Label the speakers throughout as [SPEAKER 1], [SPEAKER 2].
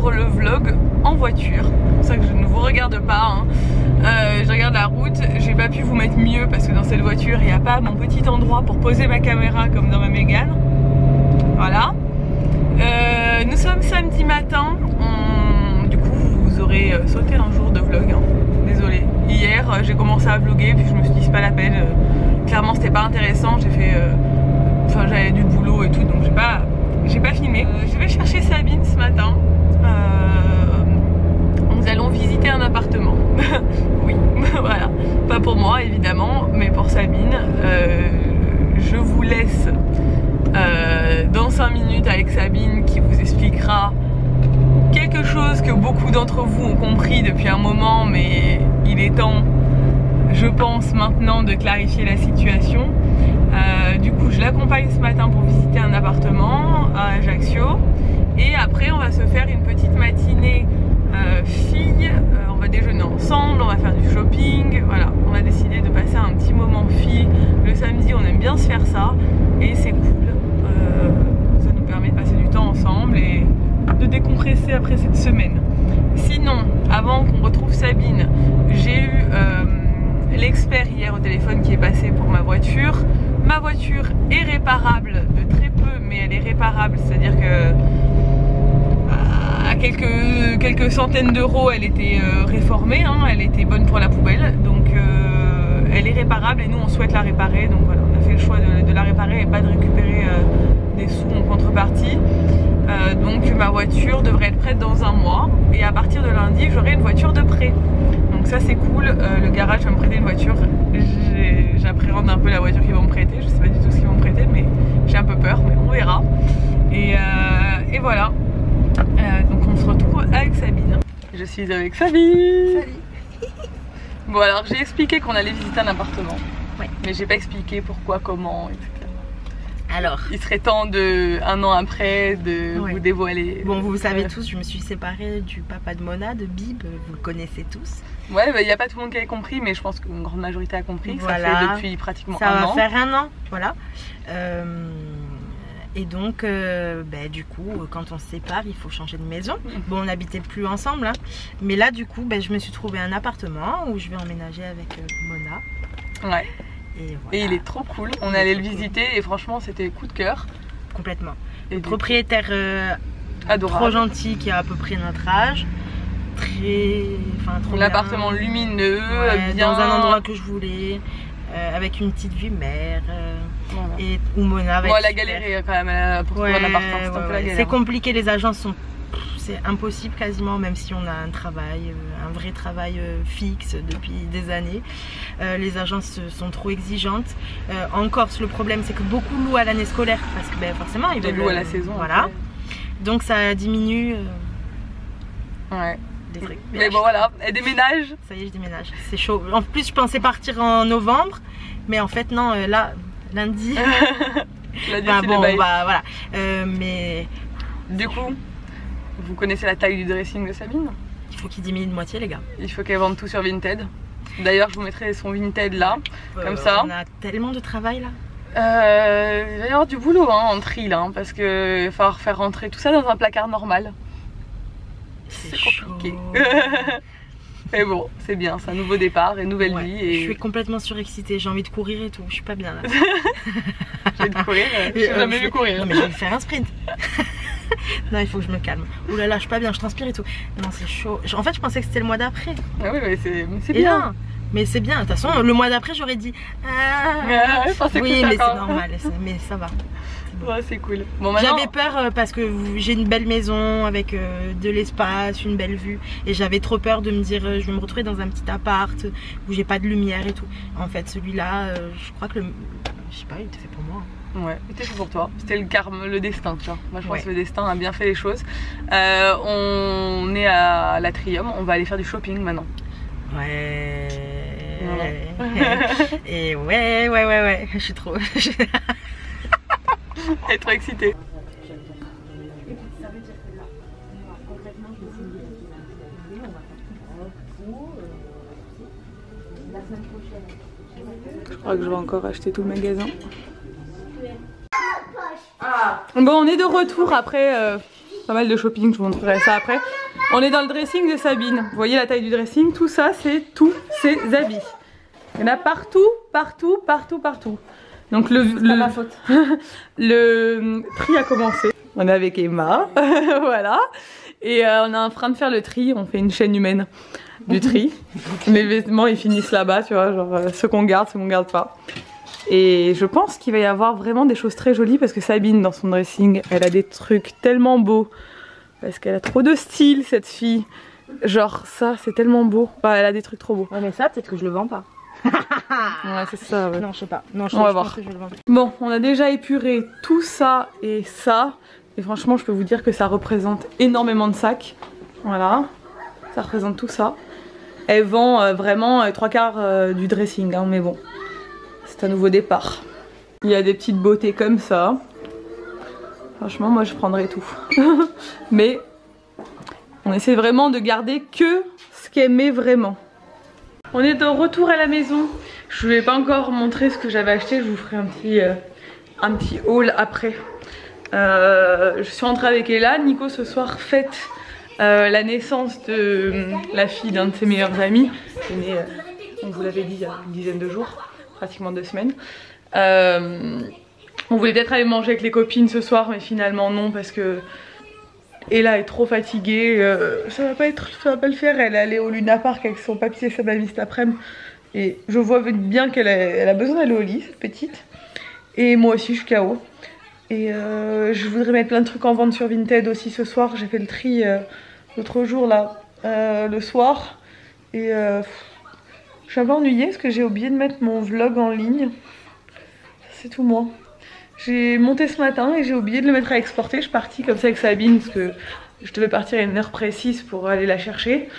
[SPEAKER 1] pour le vlog en voiture. C'est pour ça que je ne vous regarde pas, hein. Je regarde la route. J'ai pas pu vous mettre mieux parce que dans cette voiture il n'y a pas mon petit endroit pour poser ma caméra comme dans ma Mégane. Voilà. Nous sommes samedi matin. Du coup vous aurez sauté un jour de vlog, hein. Désolée. Hier j'ai commencé à vlogger puis je me suis dit c'est pas la peine. Clairement c'était pas intéressant. J'ai fait... Enfin j'avais du boulot et tout donc j'ai pas filmé. Je vais chercher Sabine ce matin. Nous allons visiter un appartement. Oui, voilà. Pas pour moi évidemment, mais pour Sabine. Je vous laisse dans 5 minutes avec Sabine qui vous expliquera quelque chose que beaucoup d'entre vous ont compris depuis un moment, mais il est temps, je pense maintenant, de clarifier la situation. Du coup je l'accompagne ce matin pour visiter un appartement à Ajaccio et après on va se faire une petite matinée filles, on va déjeuner ensemble, on va faire du shopping, voilà, on a décidé de passer un petit moment filles. Le samedi on aime bien se faire ça et c'est cool, ça nous permet de passer du temps ensemble et de décompresser après cette semaine. Sinon, avant qu'on retrouve Sabine, j'ai eu l'expert hier au téléphone qui est passé pour ma voiture. Ma voiture est réparable de très peu, mais elle est réparable, c'est-à-dire que à quelques centaines d'euros elle était réformée, hein, elle était bonne pour la poubelle, donc elle est réparable et nous on souhaite la réparer, donc voilà, on a fait le choix de la réparer et pas de récupérer des sous en contrepartie. Donc ma voiture devrait être prête dans un mois et à partir de lundi j'aurai une voiture de prêt, donc ça c'est cool. Le garage va me prêter une voiture, j'appréhende un peu la voiture qu'ils vont me prêter, je sais pas du tout ce qu'ils vont me prêter mais j'ai un peu peur, mais on verra. Et voilà, donc on se retrouve avec Sabine. Je suis avec Sabine.
[SPEAKER 2] Salut.
[SPEAKER 1] Bon alors j'ai expliqué qu'on allait visiter un appartement,
[SPEAKER 2] ouais.
[SPEAKER 1] Mais j'ai pas expliqué pourquoi, comment, etc.
[SPEAKER 2] Alors,
[SPEAKER 1] il serait temps de, un an après, de vous dévoiler.
[SPEAKER 2] Bon, vous savez tous, je me suis séparée du papa de Mona, de Bib, vous le connaissez tous.
[SPEAKER 1] Ouais, il n'y a pas tout le monde qui avait compris, mais je pense qu'une grande majorité a compris.
[SPEAKER 2] Voilà.
[SPEAKER 1] Ça fait depuis pratiquement un an.
[SPEAKER 2] Ça va faire un an, voilà. Et donc, du coup, quand on se sépare, il faut changer de maison. Bon, on n'habitait plus ensemble, hein. Mais là, du coup, je me suis trouvé un appartement où je vais emménager avec Mona.
[SPEAKER 1] Ouais.
[SPEAKER 2] Et, voilà.
[SPEAKER 1] Et il est trop cool. On allait le visiter et franchement, c'était coup de cœur.
[SPEAKER 2] Complètement. Le propriétaire
[SPEAKER 1] adorable,
[SPEAKER 2] trop gentil, qui a à peu près notre âge. Trop
[SPEAKER 1] l'appartement lumineux, bien
[SPEAKER 2] dans un endroit que je voulais, avec une petite vue mer.
[SPEAKER 1] Voilà.
[SPEAKER 2] Et où Mona va
[SPEAKER 1] elle a galéré quand même pour trouver un appartement.
[SPEAKER 2] C'est compliqué, les agences sont... C'est impossible quasiment, même si on a un travail, un vrai travail fixe depuis des années. Les agences sont trop exigeantes. En Corse, le problème c'est que beaucoup louent à l'année scolaire parce que forcément ils
[SPEAKER 1] louent à la saison.
[SPEAKER 2] Voilà. Donc ça diminue.
[SPEAKER 1] Ouais.
[SPEAKER 2] Des trucs.
[SPEAKER 1] Mais bon voilà, elle déménage.
[SPEAKER 2] Ça y est, je déménage. C'est chaud. En plus, je pensais partir en novembre, mais en fait non. Là, lundi. Voilà. Mais
[SPEAKER 1] du coup. Vous connaissez la taille du dressing de Sabine?
[SPEAKER 2] Il faut qu'il diminue de moitié, les gars.
[SPEAKER 1] Il faut qu'elle vende tout sur Vinted. D'ailleurs, je vous mettrai son Vinted là, comme ça.
[SPEAKER 2] On a tellement de travail là.
[SPEAKER 1] Il va y avoir du boulot en tri là, parce qu'il va falloir faire rentrer tout ça dans un placard normal. C'est compliqué. Mais bon, c'est bien, c'est un nouveau départ et nouvelle vie. Et...
[SPEAKER 2] Je suis complètement surexcitée, j'ai envie de courir et tout, je suis pas bien là.
[SPEAKER 1] J'ai envie de courir, je n'ai jamais vu courir.
[SPEAKER 2] Non mais je vais faire un sprint. Non, il faut que je me calme. Ouh là là, je suis pas bien, je transpire et tout. Non, c'est chaud. En fait, je pensais que c'était le mois d'après.
[SPEAKER 1] Ah oui, c'est bien.
[SPEAKER 2] Non, mais c'est bien. De toute façon, le mois d'après, j'aurais dit. Oui, mais c'est normal. Mais ça va.
[SPEAKER 1] Ouais, c'est cool.
[SPEAKER 2] Bon, j'avais peur parce que j'ai une belle maison avec de l'espace, une belle vue. Et j'avais trop peur de me dire, je vais me retrouver dans un petit appart où j'ai pas de lumière et tout. En fait, celui-là, je crois que je sais pas, il était fait pour moi.
[SPEAKER 1] Ouais, c'était fait pour toi. C'était le karma, le destin, tu vois. Moi, je pense que le destin a bien fait les choses. On est à l'Atrium, on va aller faire du shopping maintenant.
[SPEAKER 2] Ouais. Et ouais. Je suis trop.
[SPEAKER 1] Elle est trop excitée. Je crois que je vais encore acheter tout le magasin. Bon, on est de retour après pas mal de shopping, je vous montrerai ça après. On est dans le dressing de Sabine. Vous voyez la taille du dressing, tout ça c'est tous ses habits. Il y en a partout, partout, partout, partout. Donc
[SPEAKER 2] ma faute.
[SPEAKER 1] le tri a commencé. On est avec Emma, voilà. Et on est en train de faire le tri, on fait une chaîne humaine du tri. Les vêtements ils finissent là-bas, tu vois, genre ceux qu'on garde pas. Et je pense qu'il va y avoir vraiment des choses très jolies parce que Sabine dans son dressing, elle a des trucs tellement beaux. Parce qu'elle a trop de style cette fille. Genre ça c'est tellement beau. Enfin, elle a des trucs trop beaux.
[SPEAKER 2] Ouais mais ça peut-être que je le vends pas.
[SPEAKER 1] Ouais c'est ça ouais.
[SPEAKER 2] Non je sais pas. Non,
[SPEAKER 1] on va voir.
[SPEAKER 2] Que je le vends.
[SPEAKER 1] Bon on a déjà épuré tout ça et ça. Et franchement je peux vous dire que ça représente énormément de sacs. Voilà. Ça représente tout ça. Elle vend vraiment 3/4 du dressing hein, mais bon. C'est un nouveau départ. Il y a des petites beautés comme ça. Franchement moi je prendrais tout. Mais on essaie vraiment de garder que ce qu'elle met vraiment. On est de retour à la maison. Je ne vais pas encore montrer ce que j'avais acheté. Je vous ferai un petit haul après. Je suis rentrée avec Ella. Nico ce soir fête la naissance de la fille d'un de ses meilleurs amis. Qui est née, on vous l'avait dit, il y a une dizaine de jours. Pratiquement 2 semaines. On voulait peut-être aller manger avec les copines ce soir mais finalement non parce que Ella est trop fatiguée, ça va pas le faire, elle est allée au Luna Park avec son papier et sa mamie cet après-midi et je vois bien qu'elle a besoin d'aller au lit cette petite et moi aussi je suis KO et je voudrais mettre plein de trucs en vente sur Vinted aussi ce soir, j'ai fait le tri l'autre jour là le soir et je suis un peu ennuyée parce que j'ai oublié de mettre mon vlog en ligne. C'est tout moi. J'ai monté ce matin et j'ai oublié de le mettre à exporter. Je suis partie comme ça avec Sabine parce que je devais partir à une heure précise pour aller la chercher.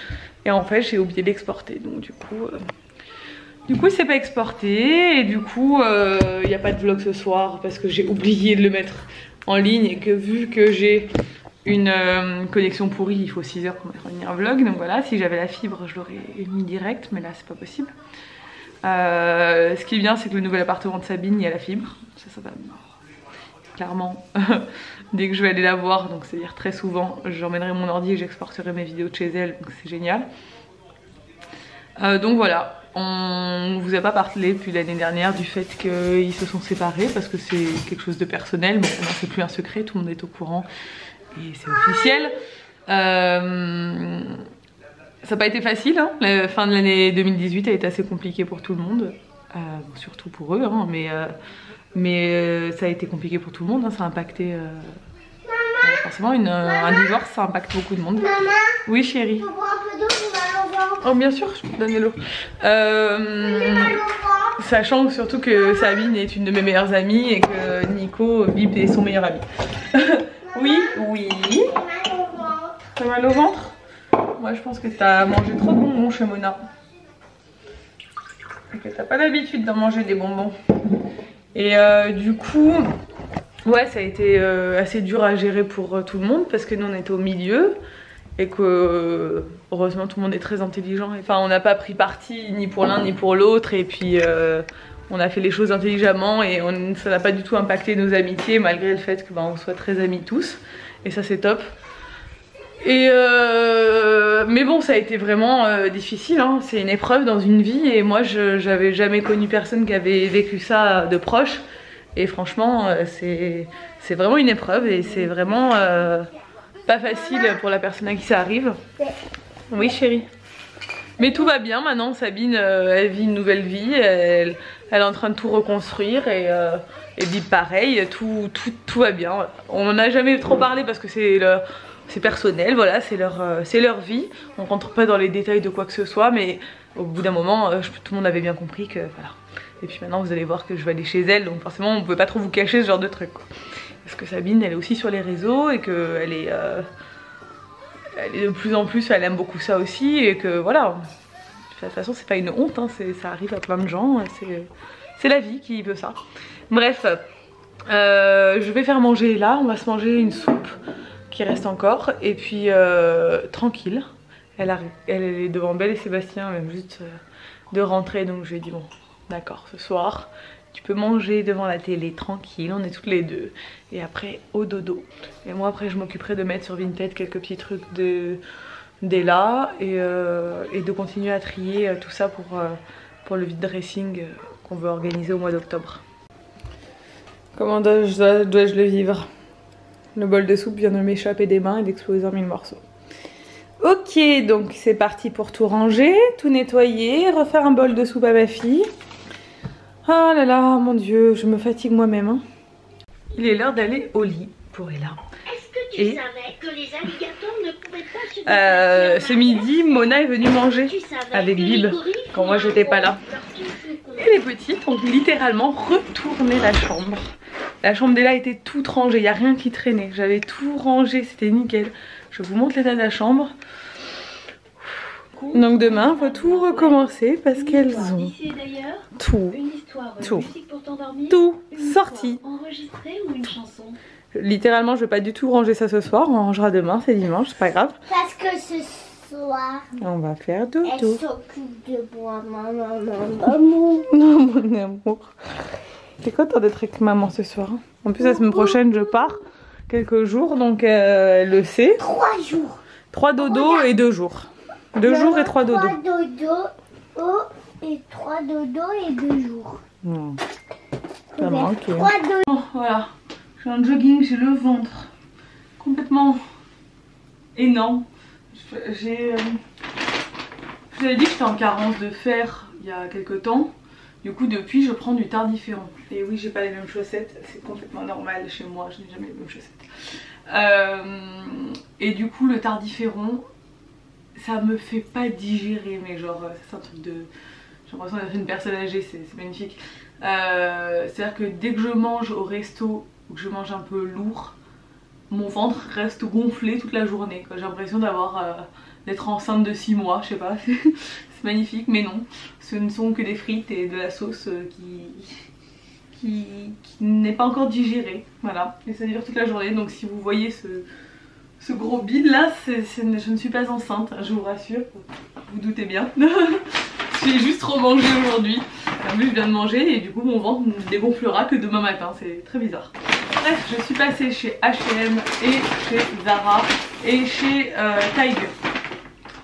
[SPEAKER 1] Et en fait j'ai oublié d'exporter. Donc du coup c'est pas exporté. Et du coup il n'y a pas de vlog ce soir parce que j'ai oublié de le mettre en ligne. Et que vu que j'ai une connexion pourrie, il faut 6 heures pour mettre en ligne un vlog. Donc voilà, si j'avais la fibre je l'aurais mis direct. Mais là c'est pas possible. Ce qui est bien c'est que le nouvel appartement de Sabine il y a la fibre. Ça va clairement dès que je vais aller la voir, donc c'est à dire très souvent j'emmènerai mon ordi et j'exporterai mes vidéos de chez elle, donc c'est génial. Donc voilà, on vous a pas parlé depuis l'année dernière du fait qu'ils se sont séparés parce que c'est quelque chose de personnel, mais maintenant c'est plus un secret, tout le monde est au courant et c'est officiel. Ça n'a pas été facile hein. La fin de l'année 2018 a été assez compliquée pour tout le monde, surtout pour eux hein, mais ça a été compliqué pour tout le monde hein. Ça a impacté forcément un divorce, ça impacte beaucoup de monde. Maman, oui chérie, tu bois un peu d'eau, tu vas au ventre. Oh bien sûr, je peux te donner l'eau. Sachant surtout que Sabine est une de mes meilleures amies et que Nico, Bip est son meilleur ami. Oui, oui. T'as mal au ventre? Moi je pense que t'as mangé trop de bonbons chez Mona. Et que t'as pas l'habitude d'en manger des bonbons. Et du coup, ouais ça a été assez dur à gérer pour tout le monde parce que nous on était au milieu. Et que heureusement tout le monde est très intelligent. Enfin on n'a pas pris parti ni pour l'un ni pour l'autre. Et puis on a fait les choses intelligemment et ça n'a pas du tout impacté nos amitiés malgré le fait que on soit très amis tous. Et ça c'est top. Et mais bon ça a été vraiment difficile hein. C'est une épreuve dans une vie et moi j'avais jamais connu personne qui avait vécu ça de proche. Et franchement c'est vraiment une épreuve et c'est vraiment pas facile pour la personne à qui ça arrive. Oui chérie. Mais tout va bien maintenant, Sabine elle vit une nouvelle vie, elle est en train de tout reconstruire et Bip pareil, tout va bien. On n'en a jamais trop parlé parce que c'est personnel, voilà, c'est leur vie. On rentre pas dans les détails de quoi que ce soit, mais au bout d'un moment, tout le monde avait bien compris que voilà. Et puis maintenant vous allez voir que je vais aller chez elle, donc forcément on pouvait pas trop vous cacher ce genre de truc quoi. Parce que Sabine elle est aussi sur les réseaux et qu'elle est de plus en plus, elle aime beaucoup ça aussi et que voilà. De toute façon c'est pas une honte, hein, ça arrive à plein de gens, c'est la vie qui veut ça. Bref, je vais faire manger là, on va se manger une soupe qui reste encore et puis tranquille. Elle est devant Belle et Sébastien, même juste de rentrer, donc je lui ai dit bon d'accord ce soir Tu peux manger devant la télé tranquille, on est toutes les deux. Et après au dodo. Et moi après je m'occuperai de mettre sur Vinted quelques petits trucs d'Ella et de continuer à trier tout ça pour le vide dressing qu'on veut organiser au mois d'octobre. Comment dois-je le vivre? Le bol de soupe vient de m'échapper des mains et d'exploser en 1000 morceaux. Ok, donc c'est parti pour tout ranger, tout nettoyer, refaire un bol de soupe à ma fille. Ah là là, mon Dieu, je me fatigue moi-même. Hein. Il est l'heure d'aller au lit pour Ella.
[SPEAKER 3] Est-ce que tu savais que les alligators ne pouvaient pas se
[SPEAKER 1] ce midi, Mona est venue manger avec Bib quand moi j'étais pas là. Et les petites ont littéralement retourné la chambre. La chambre d'Ella était toute rangée, il n'y a rien qui traînait. J'avais tout rangé, c'était nickel. Je vous montre l'état de la chambre. Donc demain, il faut tout recommencer parce qu'elles ont tout sorti. Littéralement, je vais pas du tout ranger ça ce soir. On rangera demain, c'est dimanche, c'est pas grave.
[SPEAKER 3] Parce que ce soir,
[SPEAKER 1] on va faire dodo.
[SPEAKER 3] Elle s'occupe de moi, maman.
[SPEAKER 1] Non, mon amour. T'es content d'être avec maman ce soir. En plus, la semaine prochaine, je pars quelques jours, donc elle le sait.
[SPEAKER 3] 3 jours.
[SPEAKER 1] 3 dodos et 2 jours. 2 jours et 3 dodos.
[SPEAKER 3] 3 dodos et 3 dodos et 2 jours.
[SPEAKER 1] Non. Ça manque.
[SPEAKER 3] 3 dodos.
[SPEAKER 1] Oh, voilà. J'ai un jogging, j'ai le ventre complètement énorme. Je vous avais dit que j'étais en carence de fer il y a quelques temps. Du coup, depuis, je prends du tardiféron. Et oui, j'ai pas les mêmes chaussettes, c'est complètement normal chez moi, je n'ai jamais les mêmes chaussettes. Et du coup, le tardiféron, ça me fait pas digérer, mais genre, c'est un truc de... J'ai l'impression d'être une personne âgée, c'est magnifique. C'est-à-dire que dès que je mange au resto ou que je mange un peu lourd, mon ventre reste gonflé toute la journée. J'ai l'impression d'être enceinte de 6 mois, je sais pas, c'est magnifique, mais non. Ce ne sont que des frites et de la sauce qui n'est pas encore digérée, voilà. Et ça dure toute la journée, donc si vous voyez ce gros bide là, je ne suis pas enceinte, je vous rassure, vous doutez bien. J'ai juste remangé aujourd'hui, en plus je viens de manger et du coup mon ventre ne dégonflera que demain matin, c'est très bizarre. Bref, je suis passée chez H&M et chez Zara et chez Tiger,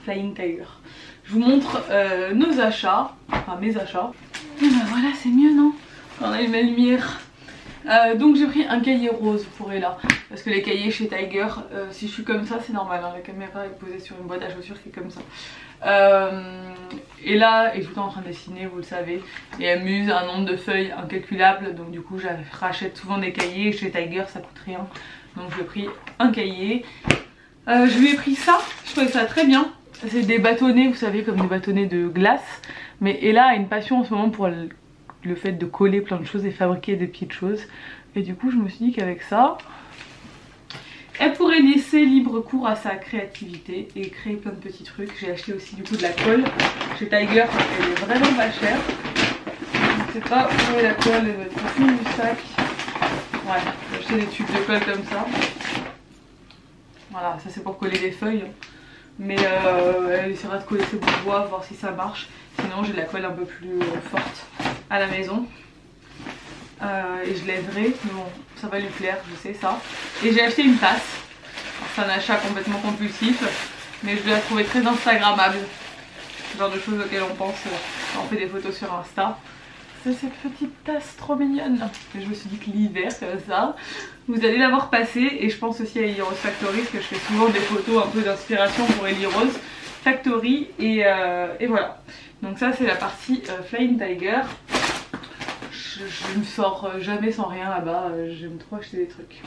[SPEAKER 1] Flying Tiger. Je vous montre nos achats, enfin mes achats. Et ben voilà, c'est mieux non? On a une belle lumière. Donc j'ai pris un cahier rose pour Ella. Parce que les cahiers chez Tiger, si je suis comme ça, c'est normal. Hein, la caméra est posée sur une boîte à chaussures qui est comme ça. Ella est tout le temps en train de dessiner, vous le savez. Et elle m'use un nombre de feuilles incalculable. Donc du coup, je rachète souvent des cahiers. Chez Tiger, ça coûte rien. Donc j'ai pris un cahier. Je lui ai pris ça. Je trouvais ça très bien. C'est des bâtonnets, vous savez, comme des bâtonnets de glace. Mais Ella a une passion en ce moment pour le fait de coller plein de choses et fabriquer des petites choses. Et du coup, je me suis dit qu'avec ça, elle pourrait laisser libre cours à sa créativité et créer plein de petits trucs. J'ai acheté aussi du coup de la colle chez Tiger, elle est vraiment pas chère. Je ne sais pas où est la colle, elle doit être au fond du sac. Ouais, j'ai acheté des tubes de colle comme ça. Voilà, ça c'est pour coller des feuilles. Mais elle essaiera de coller ses bouts de bois, voir si ça marche. Sinon j'ai de la colle un peu plus forte à la maison. Et je l'aiderai, mais bon, ça va lui plaire, je sais ça. Et j'ai acheté une tasse. C'est un achat complètement compulsif, mais je la trouvais très instagrammable. Ce genre de choses auxquelles on pense quand on fait des photos sur Insta. C'est cette petite tasse trop mignonne. Et je me suis dit que l'hiver, comme ça, vous allez la voir passer. Et je pense aussi à Ellie Rose Factory, parce que je fais souvent des photos un peu d'inspiration pour Ellie Rose Factory. Et voilà. Donc ça c'est la partie Flying Tiger. Je ne sors jamais sans rien là-bas, j'aime trop acheter des trucs.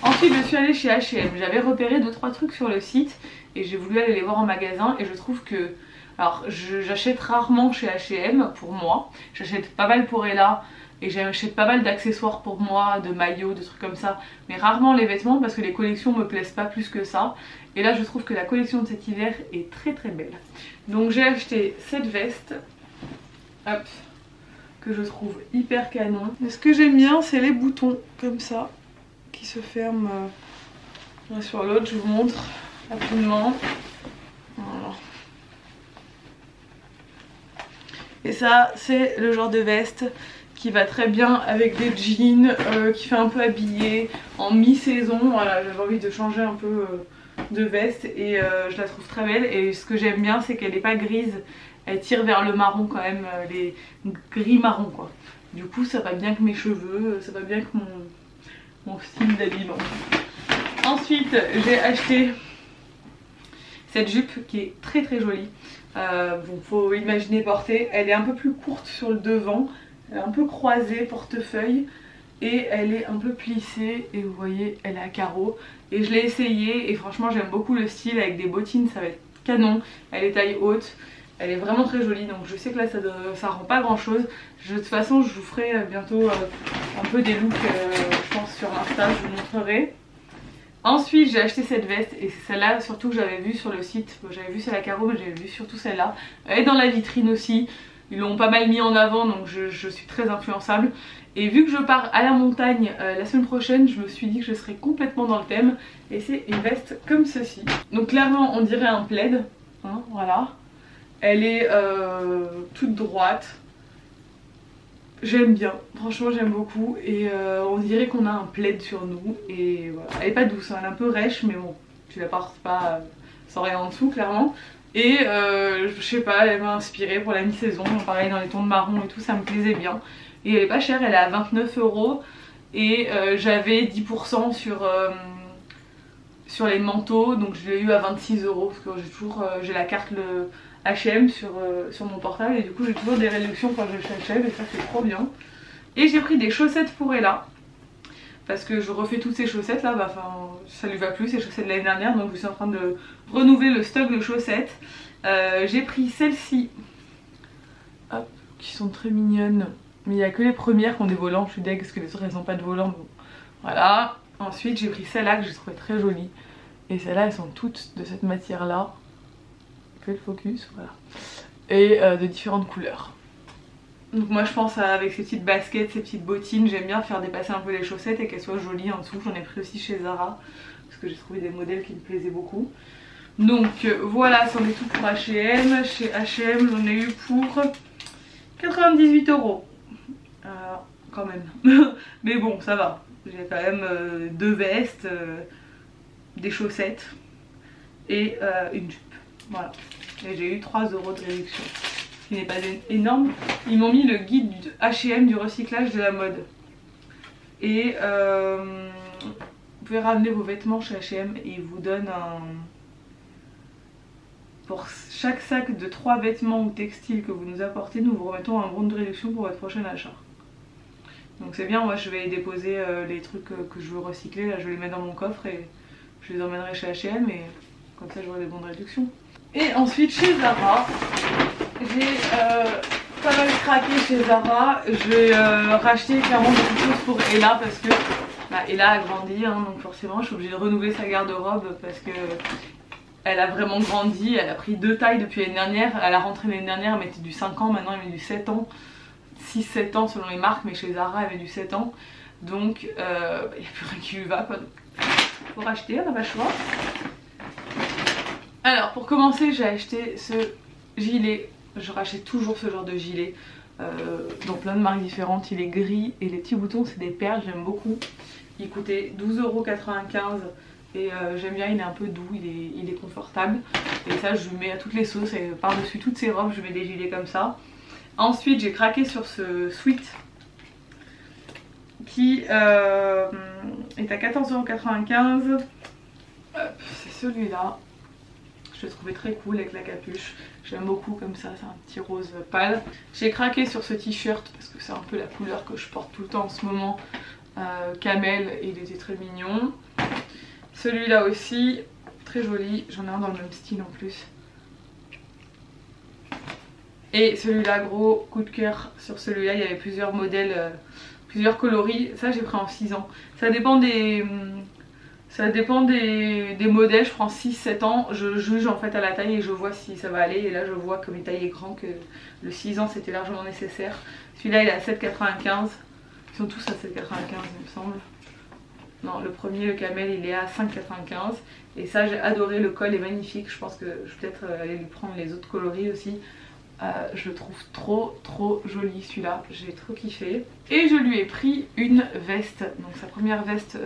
[SPEAKER 1] Ensuite je suis allée chez H&M, j'avais repéré 2-3 trucs sur le site et j'ai voulu aller les voir en magasin et je trouve que... Alors j'achète rarement chez H&M pour moi, j'achète pas mal pour Ella et j'achète pas mal d'accessoires pour moi, de maillots, de trucs comme ça, mais rarement les vêtements parce que les collections me plaisent pas plus que ça. Et là je trouve que la collection de cet hiver est très très belle. Donc j'ai acheté cette veste, hop, que je trouve hyper canon. Et ce que j'aime bien c'est les boutons comme ça qui se ferment l'un sur l'autre. Je vous montre rapidement. Voilà. Et ça c'est le genre de veste qui va très bien avec des jeans, qui fait un peu habillé en mi-saison. Voilà, j'avais envie de changer un peu de veste et je la trouve très belle. Et ce que j'aime bien, c'est qu'elle n'est pas grise, elle tire vers le marron quand même, les gris marron quoi. Du coup ça va bien avec mes cheveux, ça va bien avec mon style d'habillement. Ensuite j'ai acheté cette jupe qui est très très jolie. Bon, faut imaginer porter, elle est un peu plus courte sur le devant, elle est un peu croisée, portefeuille, et elle est un peu plissée, et vous voyez elle est à carreaux. Et je l'ai essayé et franchement j'aime beaucoup le style, avec des bottines ça va être canon. Elle est taille haute, elle est vraiment très jolie, donc je sais que là ça rend pas grand chose. De toute façon je vous ferai bientôt un peu des looks je pense sur Insta, je vous montrerai. Ensuite j'ai acheté cette veste et c'est celle-là surtout que j'avais vue sur le site. J'avais vu celle à carreaux mais j'avais vu surtout celle-là. Elle est dans la vitrine aussi, ils l'ont pas mal mis en avant donc je suis très influençable. Et vu que je pars à la montagne la semaine prochaine, je me suis dit que je serais complètement dans le thème. Et c'est une veste comme ceci. Donc clairement on dirait un plaid, hein, voilà. Elle est toute droite. J'aime bien, franchement j'aime beaucoup. Et on dirait qu'on a un plaid sur nous. Et voilà, elle est pas douce, hein, elle est un peu rêche, mais bon, tu la portes pas sans rien en dessous clairement. Et je sais pas, elle m'a inspirée pour la mi-saison. Pareil dans les tons de marron et tout, ça me plaisait bien. Et elle est pas chère, elle est à 29 € et j'avais 10% sur les manteaux, donc je l'ai eu à 26 € parce que j'ai toujours j'ai la carte le H&M sur mon portable et du coup j'ai toujours des réductions quand je chez H&M et ça c'est trop bien. Et j'ai pris des chaussettes pour Ella parce que je refais toutes ces chaussettes là, bah, ça lui va plus ces chaussettes de l'année dernière, donc je suis en train de renouveler le stock de chaussettes. J'ai pris celles-ci qui sont très mignonnes. Mais il n'y a que les premières qui ont des volants, je suis deg parce que les autres elles n'ont pas de volant. Bon. Voilà. Ensuite j'ai pris celle-là que j'ai trouvé très jolie. Et celles-là elles sont toutes de cette matière là. Fais le focus, voilà. Et de différentes couleurs. Donc moi je pense avec ces petites baskets, ces petites bottines, j'aime bien faire dépasser un peu les chaussettes et qu'elles soient jolies en dessous. J'en ai pris aussi chez Zara parce que j'ai trouvé des modèles qui me plaisaient beaucoup. Donc voilà, c'en est tout pour H&M. Chez H&M j'en ai eu pour 98 €. Quand même. Mais bon, ça va. J'ai quand même deux vestes, des chaussettes et une jupe. Voilà. Et j'ai eu 3 € de réduction. Ce qui n'est pas énorme. Ils m'ont mis le guide du H&M du recyclage de la mode. Et vous pouvez ramener vos vêtements chez H&M et ils vous donnent un... Pour chaque sac de 3 vêtements ou textiles que vous nous apportez, nous vous remettons un bon de réduction pour votre prochain achat. Donc c'est bien, moi je vais déposer les trucs que je veux recycler, là je vais les mettre dans mon coffre et je les emmènerai chez H&M et comme ça j'aurai des bons de réduction. Et ensuite chez Zara, j'ai pas mal craqué chez Zara, je vais racheter clairement beaucoup de choses pour Ella parce que Ella a grandi, hein, donc forcément je suis obligée de renouveler sa garde-robe parce que elle a vraiment grandi, elle a pris 2 tailles depuis l'année dernière, à la rentrée l'année dernière elle mettait du 5 ans, maintenant elle met du 7 ans. 6-7 ans selon les marques, mais chez Zara elle avait du 7 ans. Donc il n'y a plus rien qui lui va quoi. Faut racheter, on n'a pas le choix. Alors pour commencer j'ai acheté ce gilet. Je rachète toujours ce genre de gilet dans plein de marques différentes. Il est gris et les petits boutons c'est des perles, j'aime beaucoup. Il coûtait 12,95 € et j'aime bien, il est un peu doux, il est confortable. Et ça je lui mets à toutes les sauces et par dessus toutes ces robes je mets des gilets comme ça. Ensuite j'ai craqué sur ce sweat qui est à 14,95 €. C'est celui-là. Je le trouvais très cool avec la capuche. J'aime beaucoup comme ça, c'est un petit rose pâle. J'ai craqué sur ce t-shirt parce que c'est un peu la couleur que je porte tout le temps en ce moment. Camel et il était très mignon. Celui-là aussi, très joli. J'en ai un dans le même style en plus. Et celui-là, gros coup de cœur sur celui-là, il y avait plusieurs modèles, plusieurs coloris. Ça j'ai pris en 6 ans. Ça dépend des modèles, je prends 6-7 ans. Je juge en fait à la taille et je vois si ça va aller. Et là je vois comme une taille est grand que le 6 ans c'était largement nécessaire. Celui-là il est à 7,95 €. Ils sont tous à 7,95 € il me semble. Non, le premier, le camel, il est à 5,95 €. Et ça j'ai adoré, le col est magnifique. Je pense que je vais peut-être aller lui prendre les autres coloris aussi. Je le trouve trop joli celui-là, j'ai trop kiffé. Et je lui ai pris une veste, donc sa première veste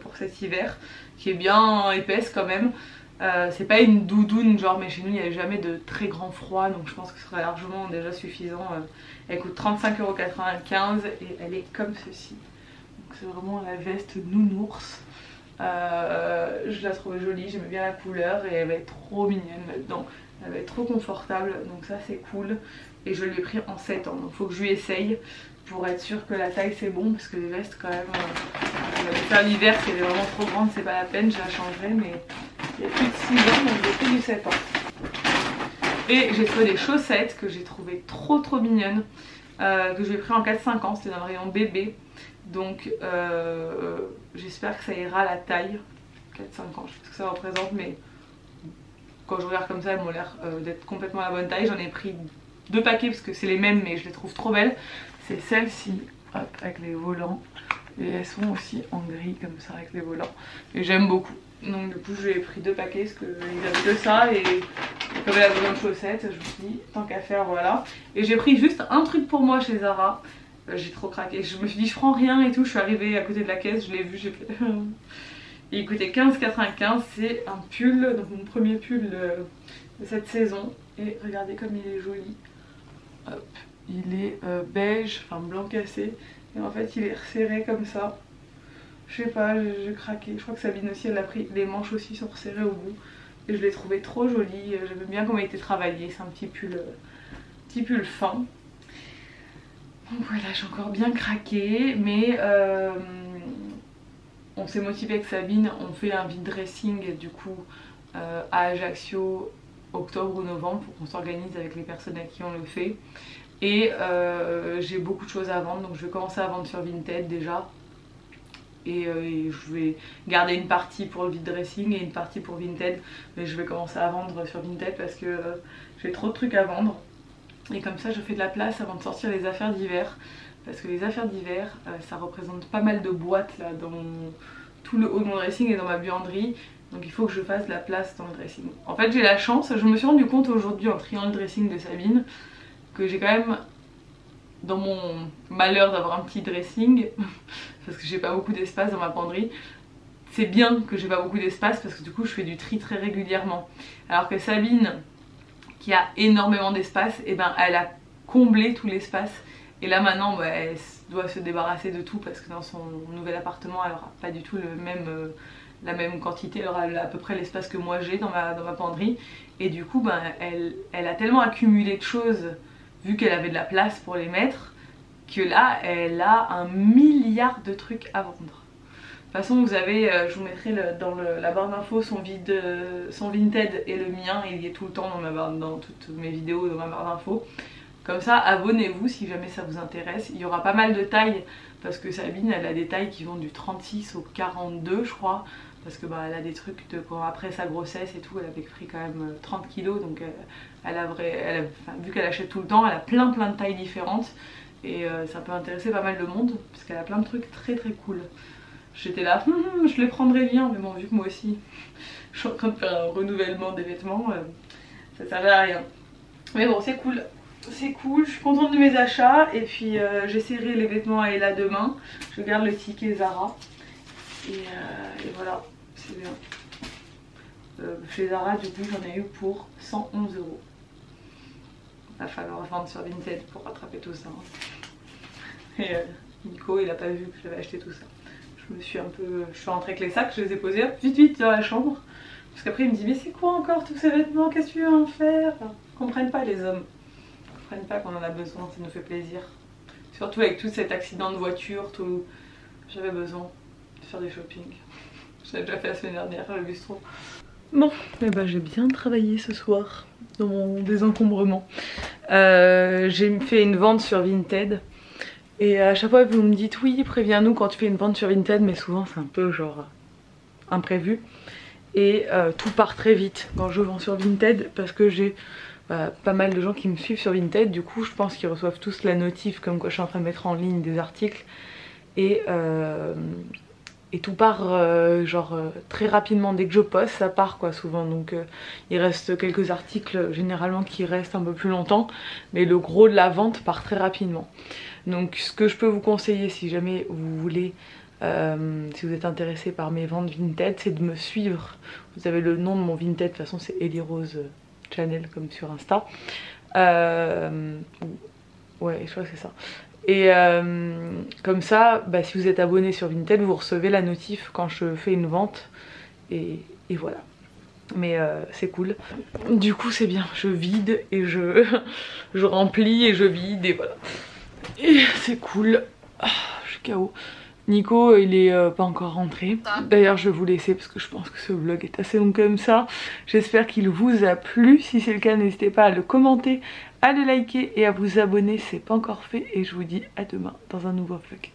[SPEAKER 1] pour cet hiver, qui est bien épaisse quand même. C'est pas une doudoune genre, mais chez nous il n'y avait jamais de très grand froid, donc je pense que ce serait largement déjà suffisant. Elle coûte 35,95 € et elle est comme ceci. Donc c'est vraiment la veste nounours. Je la trouvais jolie, j'aimais bien la couleur et elle va être trop mignonne là-dedans. Elle va être trop confortable, donc ça c'est cool. Et je l'ai pris en 7 ans, donc faut que je lui essaye pour être sûre que la taille c'est bon, parce que les vestes quand même, je vais faire l'hiver, si elle est vraiment trop grande c'est pas la peine, je la changerai, mais il y a plus de 6 ans, donc j'ai pris du 7 ans. Et j'ai trouvé des chaussettes que j'ai trouvé trop mignonnes, que j'ai pris en 4-5 ans, c'était dans le rayon bébé. Donc j'espère que ça ira à la taille. 4-5 ans, je sais pas ce que ça représente, mais quand je regarde comme ça, elles m'ont l'air d'être complètement à la bonne taille. J'en ai pris 2 paquets parce que c'est les mêmes, mais je les trouve trop belles. C'est celle-ci, hop, avec les volants. Et elles sont aussi en gris comme ça avec les volants. Et j'aime beaucoup. Donc du coup j'ai pris 2 paquets parce qu'ils avaient que ça. Et comme elle a besoin de chaussettes, je me suis dit tant qu'à faire, voilà. Et j'ai pris juste un truc pour moi chez Zara. J'ai trop craqué. Je me suis dit je prends rien et tout. Je suis arrivée à côté de la caisse, je l'ai vu, j'ai fait... Il coûtait 15,95 €, c'est un pull, donc mon premier pull de cette saison. Et regardez comme il est joli. Hop, il est beige, enfin blanc cassé. Et en fait il est resserré comme ça. Je sais pas, j'ai craqué. Je crois que Sabine aussi elle a pris. Les manches aussi sont resserrées au bout. Et je l'ai trouvé trop joli. J'aime bien comment il était travaillé. C'est un petit pull fin. Donc voilà, j'ai encore bien craqué. Mais... on s'est motivé avec Sabine, on fait un vide dressing du coup à Ajaccio octobre ou novembre pour qu'on s'organise avec les personnes à qui on le fait. Et j'ai beaucoup de choses à vendre, donc je vais commencer à vendre sur Vinted déjà. Et je vais garder une partie pour le vide dressing et une partie pour Vinted. Mais je vais commencer à vendre sur Vinted parce que j'ai trop de trucs à vendre. Et comme ça je fais de la place avant de sortir les affaires d'hiver. Parce que les affaires d'hiver, ça représente pas mal de boîtes là dans tout le haut de mon dressing et dans ma buanderie. Donc il faut que je fasse de la place dans le dressing. En fait j'ai la chance, je me suis rendu compte aujourd'hui en triant le dressing de Sabine que j'ai quand même, dans mon malheur d'avoir un petit dressing, parce que j'ai pas beaucoup d'espace dans ma buanderie, c'est bien que j'ai pas beaucoup d'espace parce que du coup je fais du tri très régulièrement. Alors que Sabine, qui a énormément d'espace, et ben elle a comblé tout l'espace. Et là maintenant bah, elle doit se débarrasser de tout parce que dans son nouvel appartement elle aura pas du tout la même quantité, elle aura à peu près l'espace que moi j'ai dans ma penderie. Et du coup bah, elle a tellement accumulé de choses vu qu'elle avait de la place pour les mettre que là elle a un milliard de trucs à vendre. De toute façon vous avez, je vous mettrai dans la barre d'infos son Vinted et le mien, il y est tout le temps dans toutes mes vidéos, dans ma barre d'infos. Comme ça, abonnez-vous si jamais ça vous intéresse. Il y aura pas mal de tailles parce que Sabine, elle a des tailles qui vont du 36 au 42 je crois. Parce que bah, elle a des trucs de après sa grossesse et tout, elle avait pris quand même 30 kg. Donc vu qu'elle achète tout le temps, elle a plein de tailles différentes. Et ça peut intéresser pas mal de monde parce qu'elle a plein de trucs très cool. J'étais là, je les prendrais bien, mais bon vu que moi aussi je suis en train de faire un renouvellement des vêtements, ça servait à rien. Mais bon c'est cool. C'est cool, je suis contente de mes achats et puis j'essaierai les vêtements à Ella demain. Je garde le ticket Zara et voilà, c'est bien. Chez Zara du coup j'en ai eu pour 111 €. Il va falloir vendre sur Vinted pour rattraper tout ça. Et Nico il a pas vu que j'avais acheté tout ça. Je suis rentrée avec les sacs, je les ai posés hop, vite dans la chambre. Parce qu'après il me dit mais c'est quoi encore tous ces vêtements, qu'est-ce que tu veux en faire? Ils comprennent pas les hommes. Prennent pas qu'on en a besoin, ça nous fait plaisir. Surtout avec tout cet accident de voiture, tout. J'avais besoin de faire du shopping. Je l'ai déjà fait la semaine dernière, le bistrot. Bon, et bah j'ai bien travaillé ce soir dans mon désencombrement. J'ai fait une vente sur Vinted. Et à chaque fois vous me dites oui, préviens-nous quand tu fais une vente sur Vinted, mais souvent c'est un peu genre imprévu. Et tout part très vite quand je vends sur Vinted parce que j'ai pas mal de gens qui me suivent sur Vinted, du coup je pense qu'ils reçoivent tous la notif comme quoi je suis en train de mettre en ligne des articles et et tout part très rapidement. Dès que je poste, ça part quoi souvent. Donc il reste quelques articles généralement qui restent un peu plus longtemps, mais le gros de la vente part très rapidement. Donc ce que je peux vous conseiller si jamais vous voulez, si vous êtes intéressé par mes ventes Vinted, c'est de me suivre. Vous avez le nom de mon Vinted, de toute façon c'est Ellie Rose Channel comme sur Insta. Ouais, je crois que c'est ça. Et comme ça, bah, si vous êtes abonné sur Vinted, vous recevez la notif quand je fais une vente. Et voilà. Mais c'est cool. Du coup c'est bien, je vide et je remplis et je vide et voilà. Et c'est cool. Je suis KO. Nico il est pas encore rentré. D'ailleurs je vais vous laisser parce que je pense que ce vlog est assez long comme ça. J'espère qu'il vous a plu. Si c'est le cas, n'hésitez pas à le commenter, à le liker et à vous abonner si c'est pas encore fait. Et je vous dis à demain dans un nouveau vlog.